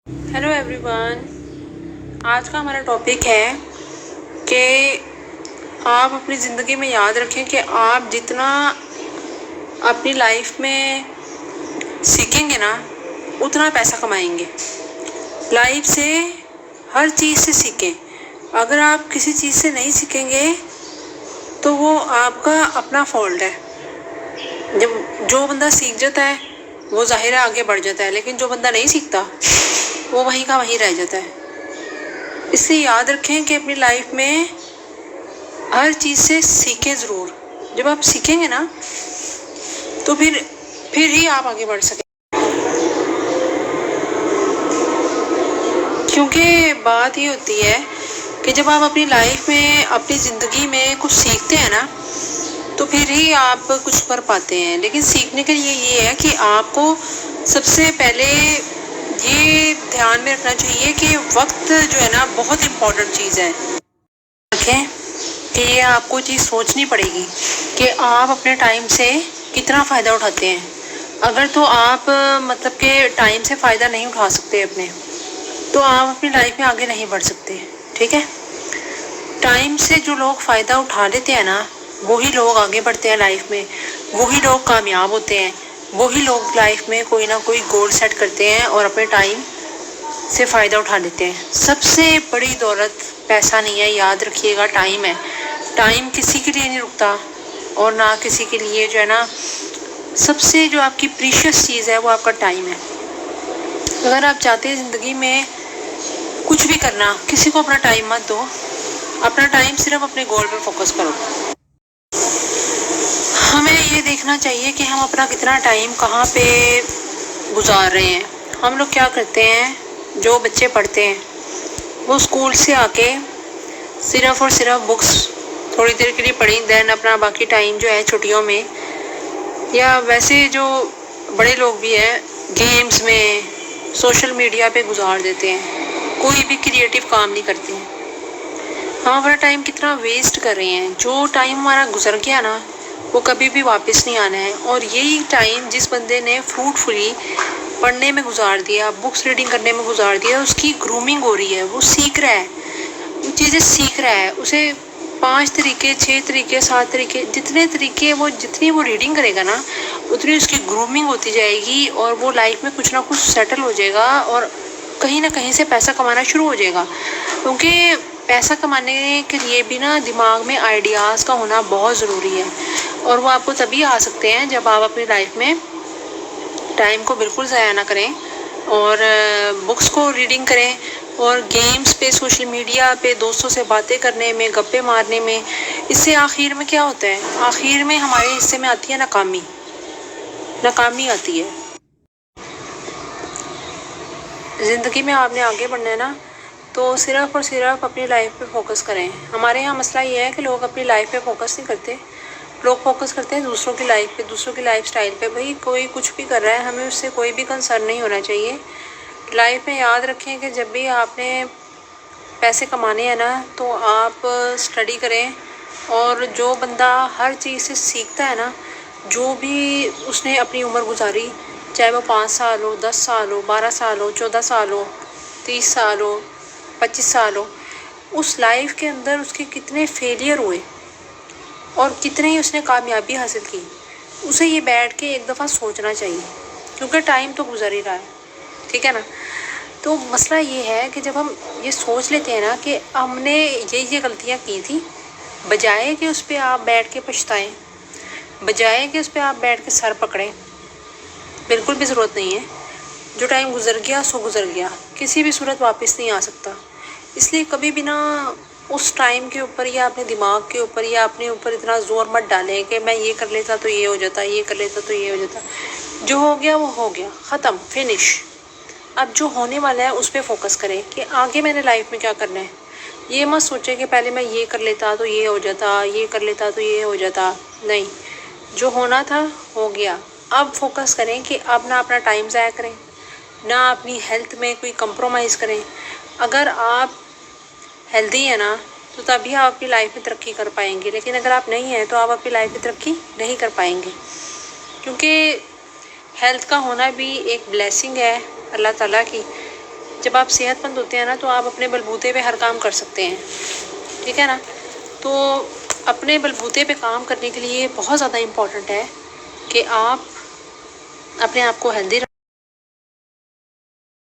Hello everyone, आज का हमारा टॉपिक है कि आप अपनी ज़िंदगी में याद रखें कि आप जितना अपनी लाइफ में सीखेंगे ना उतना पैसा कमाएंगे। लाइफ से हर चीज़ से सीखें। अगर आप किसी चीज़ से नहीं सीखेंगे तो वो आपका अपना फॉल्ट है। जब जो बंदा सीख जाता है वो ज़ाहिर है आगे बढ़ जाता है, लेकिन जो बंदा नहीं सीखता वो वहीं का वहीं रह जाता है। इससे याद रखें कि अपनी लाइफ में हर चीज़ से सीखें ज़रूर। जब आप सीखेंगे ना तो फिर ही आप आगे बढ़ सकें। क्योंकि बात ये होती है कि जब आप अपनी लाइफ में अपनी ज़िंदगी में कुछ सीखते हैं ना तो फिर ही आप कुछ कर पाते हैं। लेकिन सीखने के लिए ये है कि आपको सबसे पहले ये ध्यान में रखना चाहिए कि वक्त जो है ना बहुत इम्पोर्टेंट चीज़ है। रखें कि ये आपको चीज़ सोचनी पड़ेगी कि आप अपने टाइम से कितना फ़ायदा उठाते हैं। अगर तो आप मतलब कि टाइम से फ़ायदा नहीं उठा सकते अपने, तो आप अपनी लाइफ में आगे नहीं बढ़ सकते। ठीक है, टाइम से जो लोग फ़ायदा उठा लेते हैं ना वही लोग आगे बढ़ते हैं लाइफ में, वही लोग कामयाब होते हैं, वही लोग लाइफ में कोई ना कोई गोल सेट करते हैं और अपने टाइम से फ़ायदा उठा लेते हैं। सबसे बड़ी दौलत पैसा नहीं है, याद रखिएगा, टाइम है। टाइम किसी के लिए नहीं रुकता और ना किसी के लिए जो है ना, सबसे जो आपकी प्रीशियस चीज़ है वो आपका टाइम है। अगर आप चाहते हैं ज़िंदगी में कुछ भी करना, किसी को अपना टाइम मत दो, अपना टाइम सिर्फ अपने गोल पर फोकस करो। हमें ये देखना चाहिए कि हम अपना कितना टाइम कहाँ पे गुजार रहे हैं। हम लोग क्या करते हैं, जो बच्चे पढ़ते हैं वो स्कूल से आके सिर्फ और सिर्फ बुक्स थोड़ी देर के लिए पढ़ी, देन अपना बाकी टाइम जो है छुट्टियों में, या वैसे जो बड़े लोग भी हैं गेम्स में, सोशल मीडिया पे गुजार देते हैं। कोई भी क्रिएटिव काम नहीं करते हैं। हम अपना टाइम कितना वेस्ट कर रहे हैं। जो टाइम हमारा गुजर गया ना वो कभी भी वापस नहीं आना है। और यही टाइम जिस बंदे ने फ्रूटफुली पढ़ने में गुजार दिया, बुक्स रीडिंग करने में गुजार दिया, उसकी ग्रूमिंग हो रही है, वो सीख रहा है, वो चीज़ें सीख रहा है। उसे 5 तरीके, 6 तरीके, 7 तरीके, जितनी वो रीडिंग करेगा ना उतनी उसकी ग्रूमिंग होती जाएगी और वो लाइफ में कुछ ना कुछ सेटल हो जाएगा और कहीं ना कहीं से पैसा कमाना शुरू हो जाएगा। क्योंकि पैसा कमाने के लिए भी ना दिमाग में आइडियाज़ का होना बहुत ज़रूरी है, और वो आपको तभी आ सकते हैं जब आप अपनी लाइफ में टाइम को बिल्कुल ज़ाया ना करें और बुक्स को रीडिंग करें और गेम्स पे, सोशल मीडिया पे दोस्तों से बातें करने में, गप्पे मारने में। इससे आखिर में क्या होता है, आखिर में हमारे हिस्से में आती है नाकामी आती है। ज़िंदगी में आपने आगे बढ़ना है ना तो सिर्फ और सिर्फ अपनी लाइफ पे फोकस करें। हमारे यहाँ मसला ये है कि लोग अपनी लाइफ पे फोकस नहीं करते, लोग फोकस करते हैं दूसरों की लाइफ पे, दूसरों की लाइफ स्टाइल पे। भाई कोई कुछ भी कर रहा है, हमें उससे कोई भी कंसर्न नहीं होना चाहिए। लाइफ में याद रखें कि जब भी आपने पैसे कमाने हैं ना तो आप स्टडी करें, और जो बंदा हर चीज़ से सीखता है ना, जो भी उसने अपनी उम्र गुजारी, चाहे वो 5 साल हो, 10 साल हो, 12 साल हो, 14 साल हो, 30 साल हो, 25 साल हो, उस लाइफ के अंदर उसके कितने फेलियर हुए और कितनी उसने कामयाबी हासिल की, उसे ये बैठ के एक दफ़ा सोचना चाहिए। क्योंकि टाइम तो गुजर ही रहा है, ठीक है ना। तो मसला ये है कि जब हम ये सोच लेते हैं ना कि हमने ये गलतियाँ की थी, बजाय कि उस पर आप बैठ के पछताएं, बजाय कि उस पर आप बैठ के सर पकड़ें, बिल्कुल भी ज़रूरत नहीं है। जो टाइम गुजर गया सो गुजर गया, किसी भी सूरत वापस नहीं आ सकता। इसलिए कभी भी ना उस टाइम के ऊपर या अपने दिमाग के ऊपर या अपने ऊपर इतना ज़ोर मत डालें कि मैं ये कर लेता तो ये हो जाता, ये कर लेता तो ये हो जाता। जो हो गया वो हो गया, ख़त्म, फिनिश। अब जो होने वाला है उस पर फोकस करें कि आगे मैंने लाइफ में क्या करना है। ये मत सोचें कि पहले मैं ये कर लेता तो ये हो जाता, ये कर लेता तो ये हो जाता। नहीं, जो होना था हो गया। अब फोकस करें कि अब ना अपना टाइम ज़ाया करें, ना अपनी हेल्थ में कोई कंप्रोमाइज़ करें। अगर आप हेल्दी है ना तो तभी आप अपनी लाइफ में तरक्की कर पाएंगे, लेकिन अगर आप नहीं हैं तो आप अपनी लाइफ में तरक्की नहीं कर पाएंगे। क्योंकि हेल्थ का होना भी एक ब्लेसिंग है अल्लाह ताला की। جب آپ صحت مند ہوتے ہیں نا تو آپ اپنے بلبوتے پہ ہر کام کر سکتے ہیں، ٹھیک ہے نا. تو اپنے بلبوتے پہ کام کرنے کے لیے بہت زیادہ امپورٹنٹ ہے کہ آپ اپنے آپ کو ہیلدی